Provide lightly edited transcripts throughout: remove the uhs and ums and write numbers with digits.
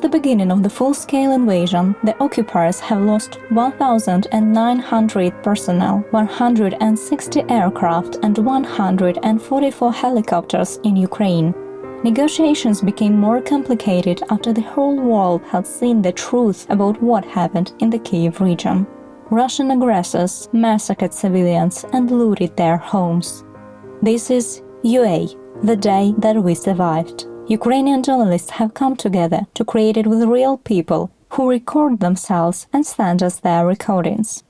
the beginning of the full-scale invasion, the occupiers have lost 1,900 personnel, 160 aircraft and 144 helicopters in Ukraine. Negotiations became more complicated after the whole world had seen the truth about what happened in the Kyiv region. Russian aggressors massacred civilians and looted their homes. This is UA, the day that we survived. Ukrainian journalists have come together to create it with real people who record themselves and send us their recordings.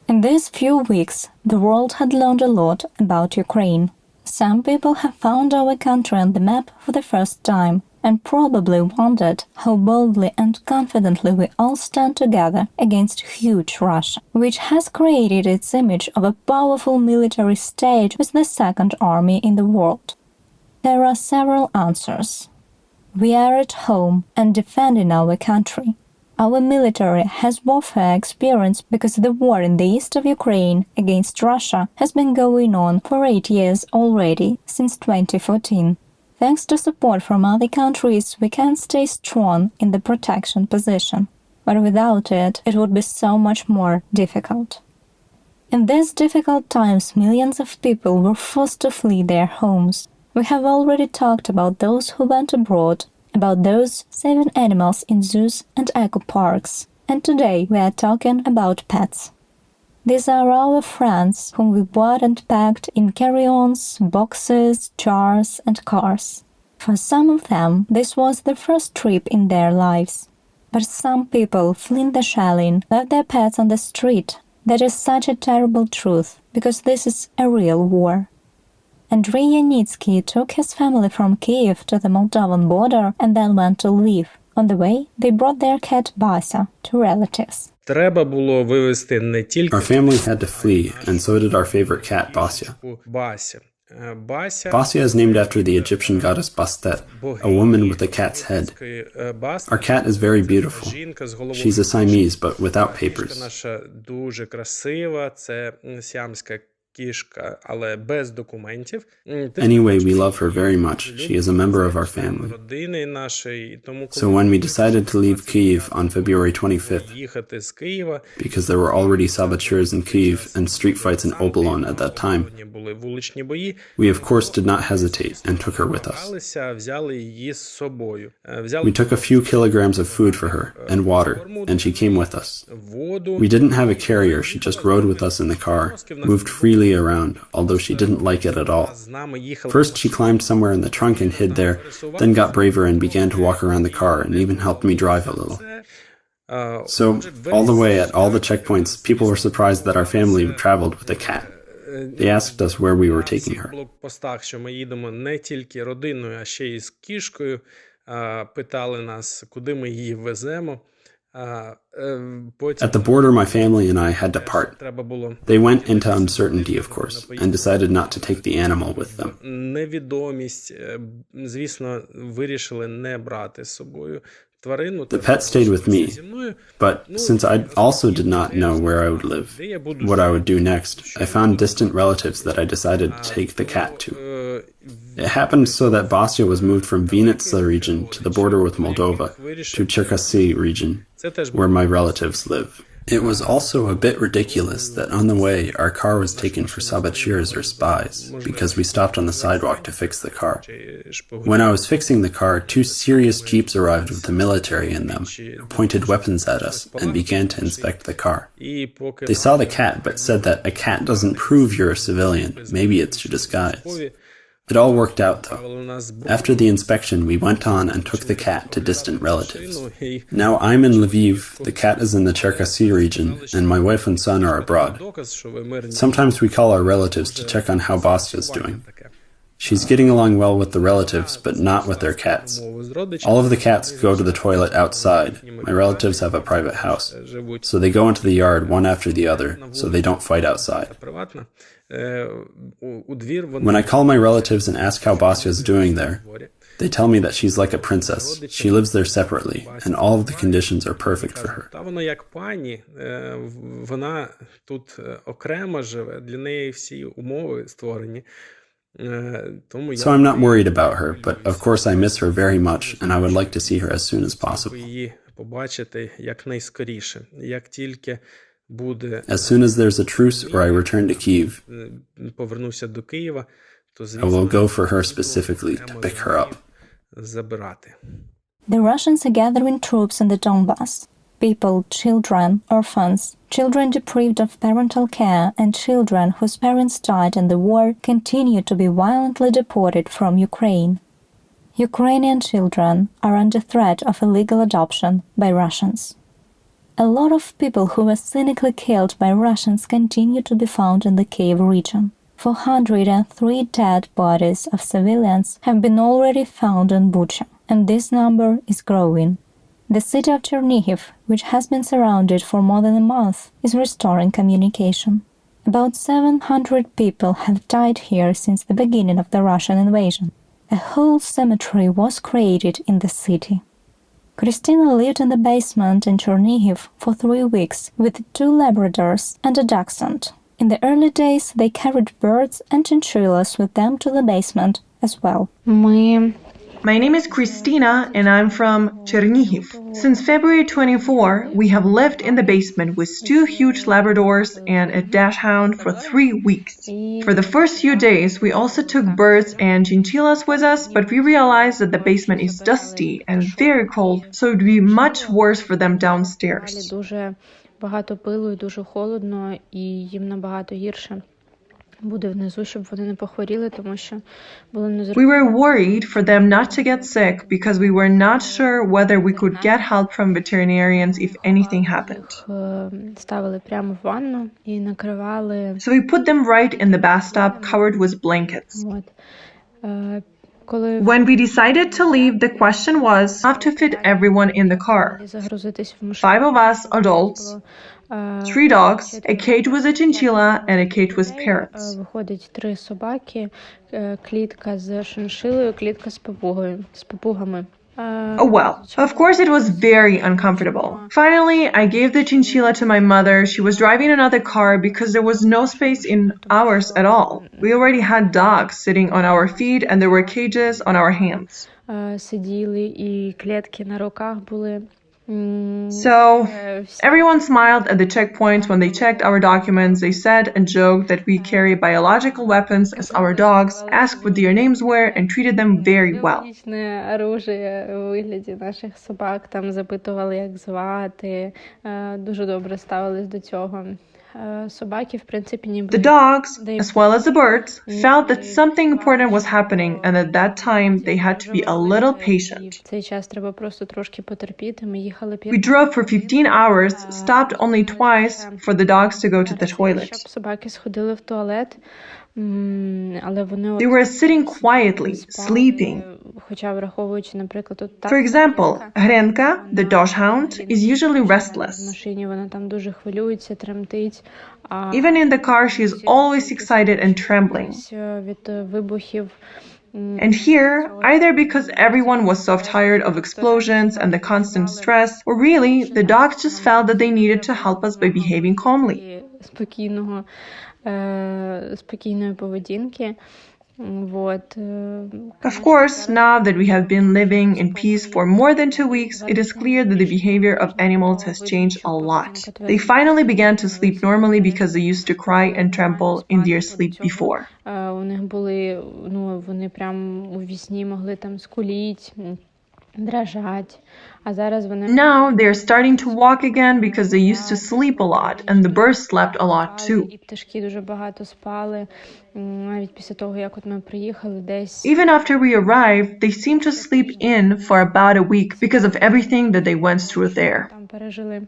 In these few weeks, the world had learned a lot about Ukraine. Some people have found our country on the map for the first time and probably wondered how boldly and confidently we all stand together against huge Russia, which has created its image of a powerful military state with the second army in the world. There are several answers. We are at home and defending our country. Our military has warfare experience because the war in the east of Ukraine against Russia has been going on for 8 years already, since 2014. Thanks to support from other countries, we can stay strong in the protection position. But without it, it would be so much more difficult. In these difficult times, millions of people were forced to flee their homes. We have already talked about those who went abroad, about those saving animals in zoos and eco parks, and today we are talking about pets. These are our friends whom we bought and packed in carry-ons, boxes, jars and cars. For some of them, this was the first trip in their lives. But some people fleeing the shelling left their pets on the street. That is such a terrible truth, because this is a real war. Andrei Yanitsky took his family from Kyiv to the Moldovan border and then went to Lviv. On the way, they brought their cat Basa to relatives. Our family had to flee, and so did our favorite cat, Basya. Basya is named after the Egyptian goddess Bastet, a woman with a cat's head. Our cat is very beautiful. She's a Siamese, but without papers. Anyway, we love her very much. She is a member of our family. So when we decided to leave Kyiv on February 25th, because there were already saboteurs in Kyiv and street fights in Obolon at that time, we of course did not hesitate and took her with us. We took a few kilograms of food for her and water, and she came with us. We didn't have a carrier, she just rode with us in the car, moved freely around, although she didn't like it at all. First she climbed somewhere in the trunk and hid there, then got braver and began to walk around the car and even helped me drive a little. So, all the way at all the checkpoints, people were surprised that our family traveled with a cat. They asked us where we were taking her. At the border, my family and I had to part. They went into uncertainty, of course, and decided not to take the animal with them. The pet stayed with me, but since I also did not know where I would live, what I would do next, I found distant relatives that I decided to take the cat to. It happened so that Basya was moved from Vinnytsia region to the border with Moldova to Cherkasy region, where my relatives live. It was also a bit ridiculous that on the way our car was taken for saboteurs or spies, because we stopped on the sidewalk to fix the car. When I was fixing the car, 2 serious jeeps arrived with the military in them, who pointed weapons at us and began to inspect the car. They saw the cat but said that a cat doesn't prove you're a civilian, maybe it's your disguise. It all worked out, though. After the inspection, we went on and took the cat to distant relatives. Now I'm in Lviv, the cat is in the Cherkasy region, and my wife and son are abroad. Sometimes we call our relatives to check on how Basya is doing. She's getting along well with the relatives, but not with their cats. All of the cats go to the toilet outside. My relatives have a private house, so they go into the yard one after the other, so they don't fight outside. When I call my relatives and ask how Basya is doing there, they tell me that she's like a princess. She lives there separately, and all of the conditions are perfect for her. So I'm not worried about her, but of course I miss her very much and I would like to see her as soon as possible. As soon as there's a truce or I return to Kyiv, I will go for her specifically to pick her up. The Russians are gathering troops in the Donbass. People, children, orphans, children deprived of parental care, and children whose parents died in the war continue to be violently deported from Ukraine. Ukrainian children are under threat of illegal adoption by Russians. A lot of people who were cynically killed by Russians continue to be found in the Kyiv region. 403 dead bodies of civilians have been already found in Bucha, and this number is growing. The city of Chernihiv, which has been surrounded for more than a month, is restoring communication. About 700 people have died here since the beginning of the Russian invasion. A whole cemetery was created in the city. Christina lived in the basement in Chernihiv for 3 weeks with 2 Labradors and a dachshund. In the early days, they carried birds and chinchillas with them to the basement as well. My name is Christina and I'm from Chernihiv. Since February 24, we have lived in the basement with 2 huge Labradors and a dachshund for 3 weeks. For the first few days, we also took birds and chinchillas with us, but we realized that the basement is dusty and very cold, so it would be much worse for them downstairs. Багато пилу і дуже холодно, і їм набагато гірше буде внизу, щоб вони не похворіли, тому що було незрозуміло. We were worried for them not to get sick because we were not sure whether we could get help from veterinarians if anything happened. Ставили прямо в ванну і накривали. So we put them right in the bathtub covered with blankets. When we decided to leave, the question was how to fit everyone in the car. 5 of us adults, 3 dogs, a cage with a chinchilla, and a cage with parrots. Виходить 3 собаки, клітка з шиншилою, клітка з папугами. Oh well, of course it was very uncomfortable. Finally, I gave the chinchilla to my mother. She was driving another car because there was no space in ours at all. We already had dogs sitting on our feet and there were cages on our hands. Сиділи і клітки на руках були. So, everyone smiled at the checkpoints when they checked our documents. They said and joked that we carry biological weapons as our dogs, asked what their names were, and treated them very well. Оружие у вигляді наших собак, там запитували, як звати, дуже добре ставились до цього. Собаки, в принципі, ніби... The dogs, as well as the birds, felt that something important was happening and at that time they had to be a little patient. Цей час треба просто трошки потерпіти. Ми їхали... We drove for 15 hours, stopped only twice for the dogs to go to the toilet. Щоб собаки сходили в туалет, але вони... They were sitting quietly, sleeping. Хоча, враховуючи, наприклад, тут... For example, Hrenka, the dachshund, is usually restless. В машині вона там дуже хвилюється, тремтить. Even in the car, she is always excited and trembling. Від вибухів. And here, either because everyone was so tired of explosions and the constant stress, or really, the dogs just felt that they needed to help us by behaving calmly. Спокійної поведінки. Of course, now that we have been living in peace for more than 2 weeks, it is clear that the behavior of animals has changed a lot. They finally began to sleep normally because they used to cry and tremble in their sleep before. У них були, вони прям у вісні могли там скуліть, дрожать. А зараз вони... Now they are starting to walk again because they used to sleep a lot and the birds slept a lot too. І пташки дуже багато спали, навіть після того, як от ми приїхали десь. Even after we arrived, they seemed to sleep in for about a week because of everything that they went through there. Там пережили.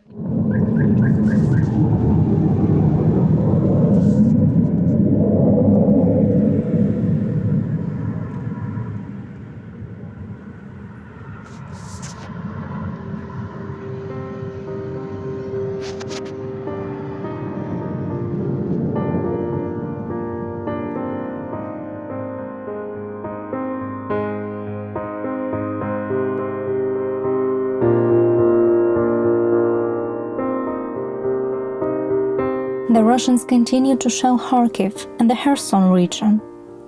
The Russians continue to shell Kharkiv and the Kherson region.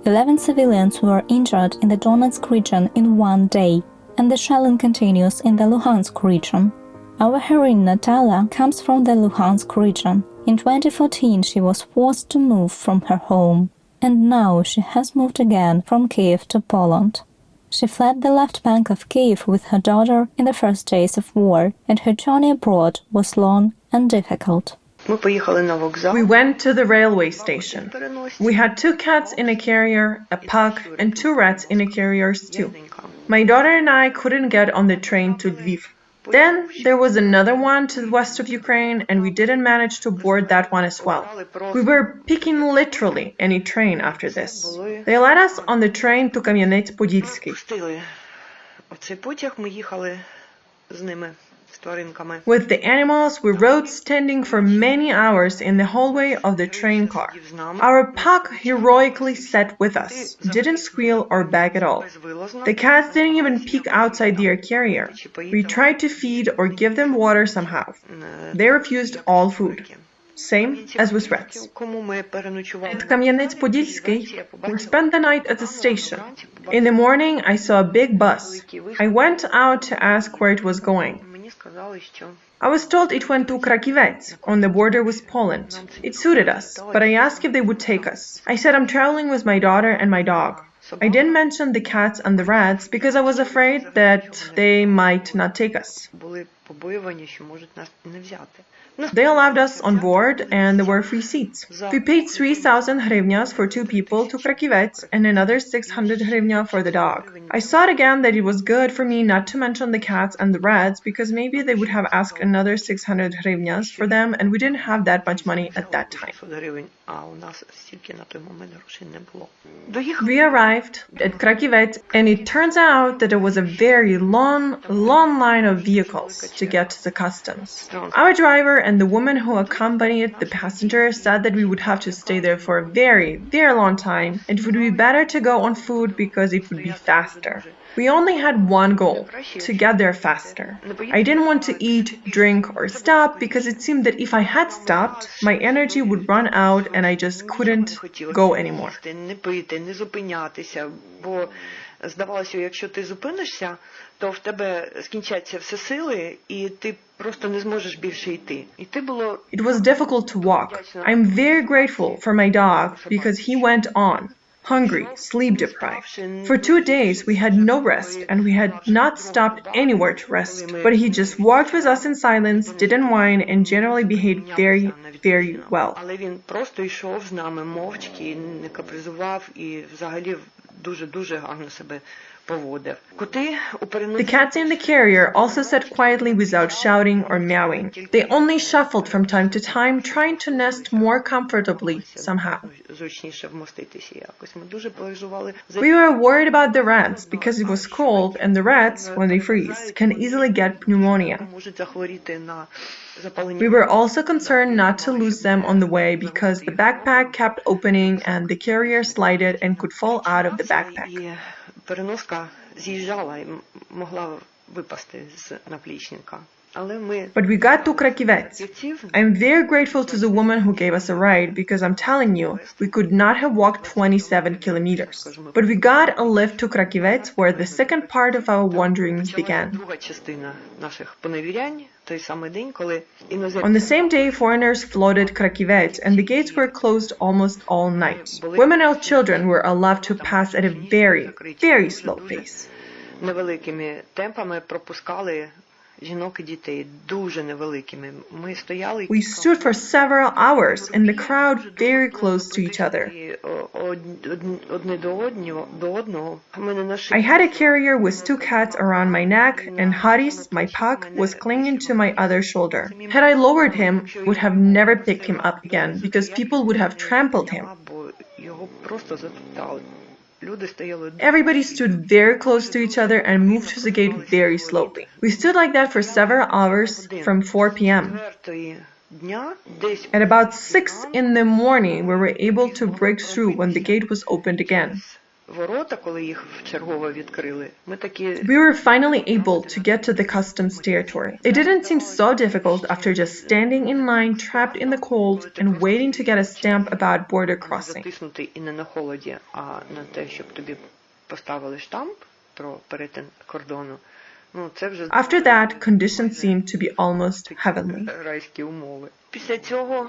11 civilians were injured in the Donetsk region in one day, and the shelling continues in the Luhansk region. Our heroine Natalia comes from the Luhansk region. In 2014, she was forced to move from her home, and now she has moved again from Kiev to Poland. She fled the left bank of Kiev with her daughter in the first days of war, and her journey abroad was long and difficult. We went to the railway station. We had 2 cats in a carrier, a pug, and 2 rats in a carrier too. My daughter and I couldn't get on the train to Lviv. Then there was another one to the west of Ukraine, and we didn't manage to board that one as well. We were picking literally any train after this. They let us on the train to Кам'янець-Подільський. With the animals, we rode standing for many hours in the hallway of the train car. Our pug heroically sat with us, didn't squeal or beg at all. The cats didn't even peek outside their carrier. We tried to feed or give them water somehow. They refused all food. Same as with rats. At Кам'янець-Подільський, we spent the night at the station. In the morning, I saw a big bus. I went out to ask where it was going. I was told it went to Краківець, on the border with Poland. It suited us, but I asked if they would take us. I said I'm traveling with my daughter and my dog. I didn't mention the cats and the rats because I was afraid that they might not take us. They allowed us on board and there were free seats. We paid 3,000 hryvnias for 2 people to Краківець and another 600 hryvnia for the dog. I thought again that it was good for me not to mention the cats and the rats because maybe they would have asked another 600 hryvnias for them and we didn't have that much money at that time. We arrived at Краківець and it turns out that there was a very long line of vehicles to get to the customs. Our driver and the woman who accompanied the passenger said that we would have to stay there for a very, very long time and it would be better to go on foot because it would be faster. We only had one goal, to get there faster. I didn't want to eat, drink, or stop because it seemed that if I had stopped, my energy would run out and I just couldn't go anymore. Здавалося, якщо ти зупинишся, то в тебе скінчаться всі сили, і ти просто не зможеш більше йти. It was difficult to walk. I'm very grateful for my dog because he went on. Hungry, sleep-deprived. For 2 days, we had no rest, and we had not stopped anywhere to rest. But he just walked with us in silence, didn't whine, and generally behaved very, very well. Але він просто йшов з нами мовчки, не капризував і взагалі дуже гарно себе поводив. The cats in the carrier also sat quietly without shouting or meowing. They only shuffled from time to time, trying to nest more comfortably somehow. We were worried about the rats because it was cold and the rats, when they freeze, can easily get pneumonia. We were also concerned not to lose them on the way because the backpack kept opening and the carrier slided and could fall out of the backpack. Переноска з'їжджала і могла випасти з наплічника. But we got to Краківець. I'm very grateful to the woman who gave us a ride because I'm telling you, we could not have walked 27 kilometers. But we got a lift to Краківець where the second part of our wanderings began. On the same day, foreigners flooded Краківець and the gates were closed almost all night. Women and children were allowed to pass at a very, very slow pace. Невеликими темпами пропускали жінок і дітей, дуже невеликими. Ми стояли. We stood for several hours in the crowd very close to each other. Одне до одного. I had a carrier with 2 cats around my neck and Haris, my pug, was clinging to my other shoulder. Had I lowered him, would have never picked him up again because people would have trampled him. Його просто затоптали. Everybody stood very close to each other and moved to the gate very slowly. We stood like that for several hours from 4 p.m. At about 6 in the morning, we were able to break through when the gate was opened again. ворота, коли їх вчергово відкрили, ми такі... We were finally able to get to the customs territory. It didn't seem so difficult after just standing in line, trapped in the cold, and waiting to get a stamp about border crossing. Затиснутий і не на холоді, а на те, щоб тобі поставили штамп про перетин кордону. Ну, це вже... After that, conditions seemed to be almost heavenly. Райські умови. Після цього...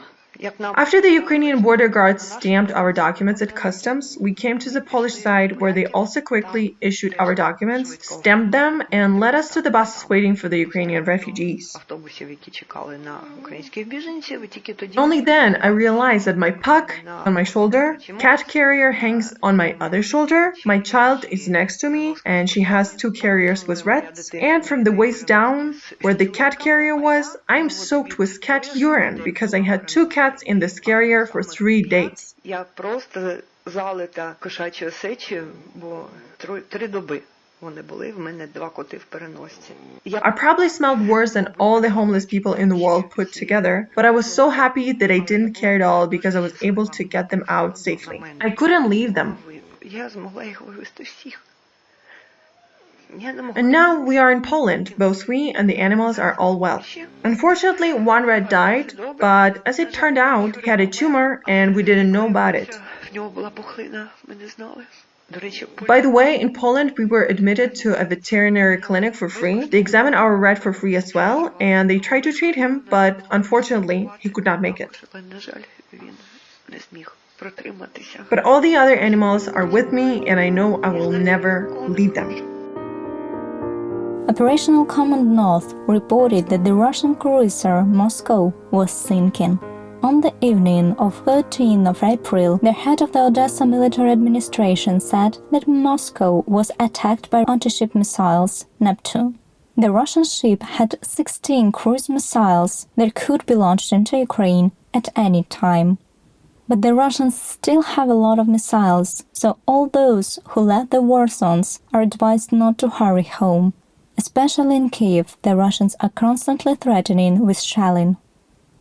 After the Ukrainian border guards stamped our documents at customs, we came to the Polish side where they also quickly issued our documents, stamped them, and led us to the buses waiting for the Ukrainian refugees. Only then I realized that my puck on my shoulder, cat carrier hangs on my other shoulder, my child is next to me, and she has 2 carriers with reds, and from the waist down, where the cat carrier was, I'm soaked with cat urine because I had 2 cats in this carrier for 3 days. Я просто залита кошачою сечею, бо 3 доби вони були, в мене 2 коти в переносці. I probably smelled worse than all the homeless people in the world put together, but I was so happy that I didn't care at all because I was able to get them out safely. I couldn't leave them. Я змогла їх вивезти всіх. And now we are in Poland. Both we and the animals are all well. Unfortunately, one rat died, but as it turned out, he had a tumor and we didn't know about it. By the way, in Poland, we were admitted to a veterinary clinic for free. They examined our rat for free as well, and they tried to treat him, but unfortunately, he could not make it. But all the other animals are with me, and I know I will never leave them. Operational Command North reported that the Russian cruiser Moscow was sinking. On the evening of 13th of April, the head of the Odessa military administration said that Moscow was attacked by anti-ship missiles Neptune. The Russian ship had 16 cruise missiles that could be launched into Ukraine at any time. But the Russians still have a lot of missiles, so all those who left the war zones are advised not to hurry home. Especially in Kiev, the Russians are constantly threatening with shelling.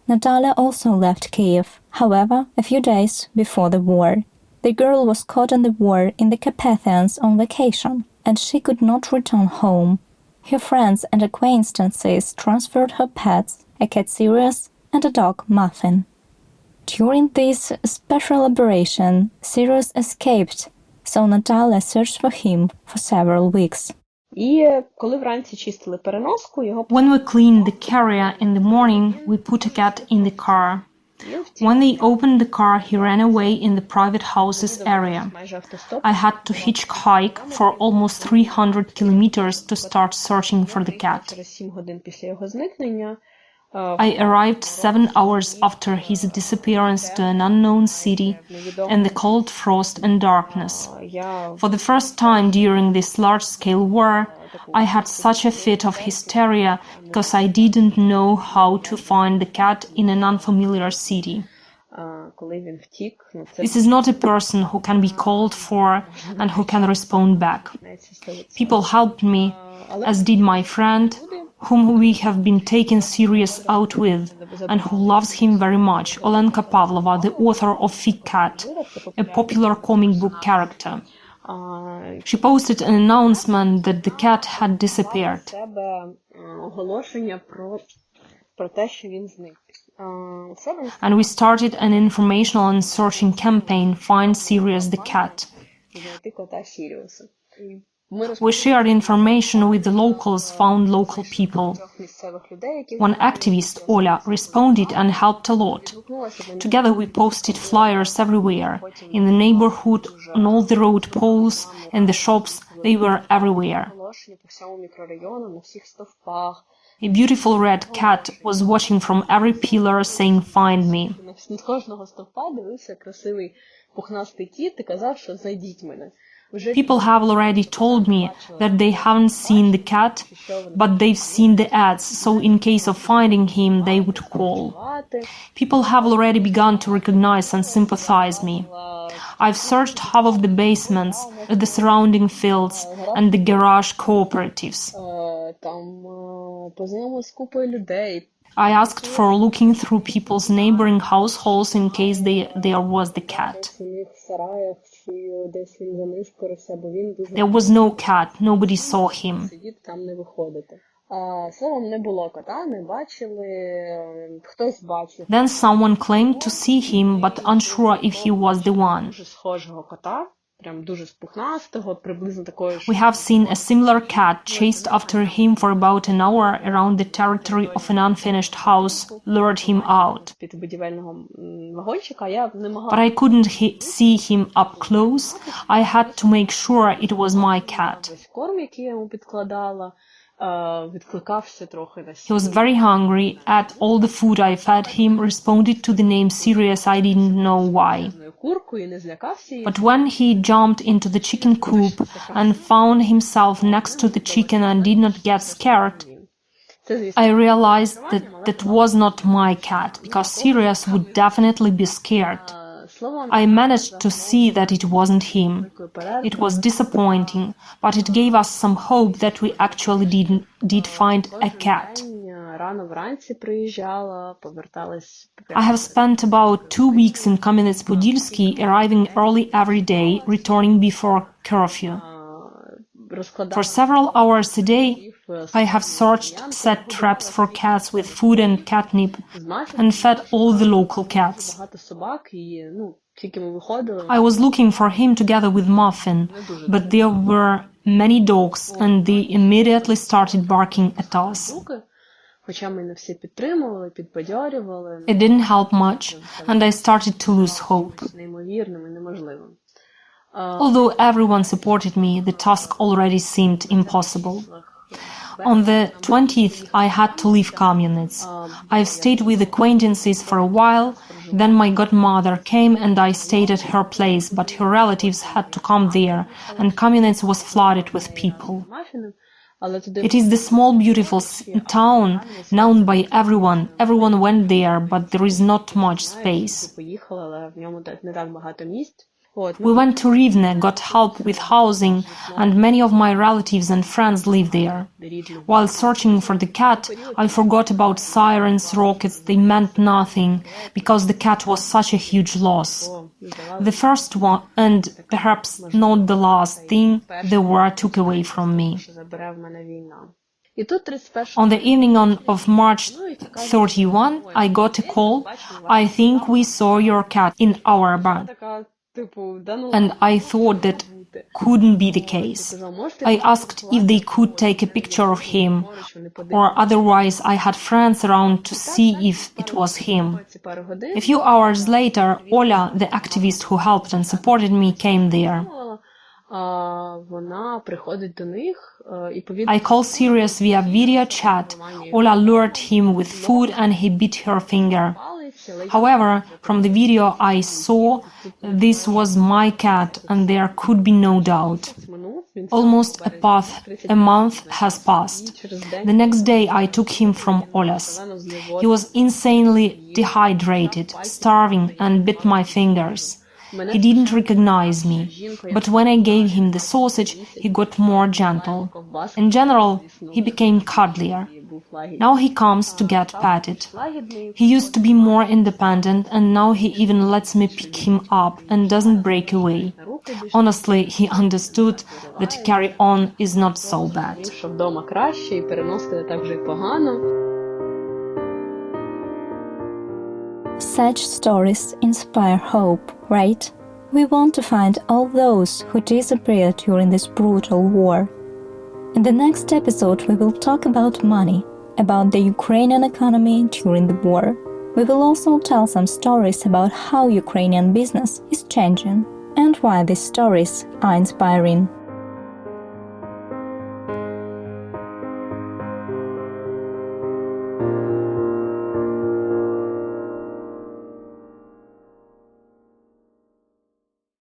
Natalia also left Kiev, however, a few days before the war. The girl was caught in the war in the Carpathians on vacation, and she could not return home. Her friends and acquaintances transferred her pets, a cat Sirius and a dog Muffin. During this special operation, Sirius escaped, so Natalia searched for him for several weeks. When we cleaned the carrier in the morning, we put a cat in the car. When they opened the car, he ran away in the private houses area. I had to hitchhike for almost 300 kilometers to start searching for the cat. I arrived 7 hours after his disappearance to an unknown city in the cold frost and darkness. For the first time during this large-scale war, I had such a fit of hysteria because I didn't know how to find the cat in an unfamiliar city. This is not a person who can be called for and who can respond back. People helped me, as did my friend, whom we have been taken serious out with, and who loves him very much, Olenka Pavlova, the author of Fig Cat, a popular comic book character. She posted an announcement that the cat had disappeared. And we started an informational and searching campaign, Find Sirius the Cat. We shared information with the locals, found local people. One activist, Ola, responded and helped a lot. Together we posted flyers everywhere, in the neighborhood, on all the road poles, in the shops, they were everywhere. A beautiful red cat was watching from every pillar saying, "Find me." People have already told me that they haven't seen the cat, but they've seen the ads, so in case of finding him, they would call. People have already begun to recognize and sympathize me. I've searched half of the basements, the surrounding fields, and the garage cooperatives. I asked for looking through people's neighboring households in case there was the cat. There was no cat, nobody saw him. Then someone claimed to see him, but unsure if he was the one. We have seen a similar cat chased after him for about an hour around the territory of an unfinished house, lured him out. But I couldn't see him up close. I had to make sure it was my cat. He was very hungry, ate all the food I fed him, responded to the name Sirius, I didn't know why. But when he jumped into the chicken coop and found himself next to the chicken and did not get scared, I realized that was not my cat, because Sirius would definitely be scared. I managed to see that it wasn't him. It was disappointing, but it gave us some hope that we actually did find a cat. I have spent about 2 weeks in Kamenets-Podilsky, arriving early every day, returning before curfew. For several hours a day, I have searched, set traps for cats with food and catnip, and fed all the local cats. I was looking for him together with Muffin, but there were many dogs, and they immediately started barking at us. It didn't help much, and I started to lose hope. Although everyone supported me, the task already seemed impossible. On the 20th, I had to leave Kamenets. I've stayed with acquaintances for a while, then my godmother came and I stayed at her place, but her relatives had to come there, and Kamenets was flooded with people. It is the small, beautiful town, known by everyone. Everyone went there, but there is not much space. We went to Rivne, got help with housing, and many of my relatives and friends live there. While searching for the cat, I forgot about sirens, rockets. They meant nothing, because the cat was such a huge loss. The first one, and perhaps not the last thing, the war took away from me. On the evening of March 31, I got a call. I think we saw your cat in our barn. And I thought that couldn't be the case. I asked if they could take a picture of him, or otherwise I had friends around to see if it was him. A few hours later, Ola, the activist who helped and supported me, came there. I called Sirius via video chat. Ola lured him with food and he bit her finger. However, from the video I saw, this was my cat and there could be no doubt. Almost a month has passed. The next day I took him from Ola's. He was insanely dehydrated, starving, and bit my fingers. He didn't recognize me, but when I gave him the sausage, he got more gentle. In general, he became cuddlier. Now he comes to get patted. He used to be more independent, and now he even lets me pick him up and doesn't break away. Honestly, he understood that carry-on is not so bad. Such stories inspire hope, right? We want to find all those who disappeared during this brutal war. In the next episode, we will talk about money, about the Ukrainian economy during the war. We will also tell some stories about how Ukrainian business is changing and why these stories are inspiring.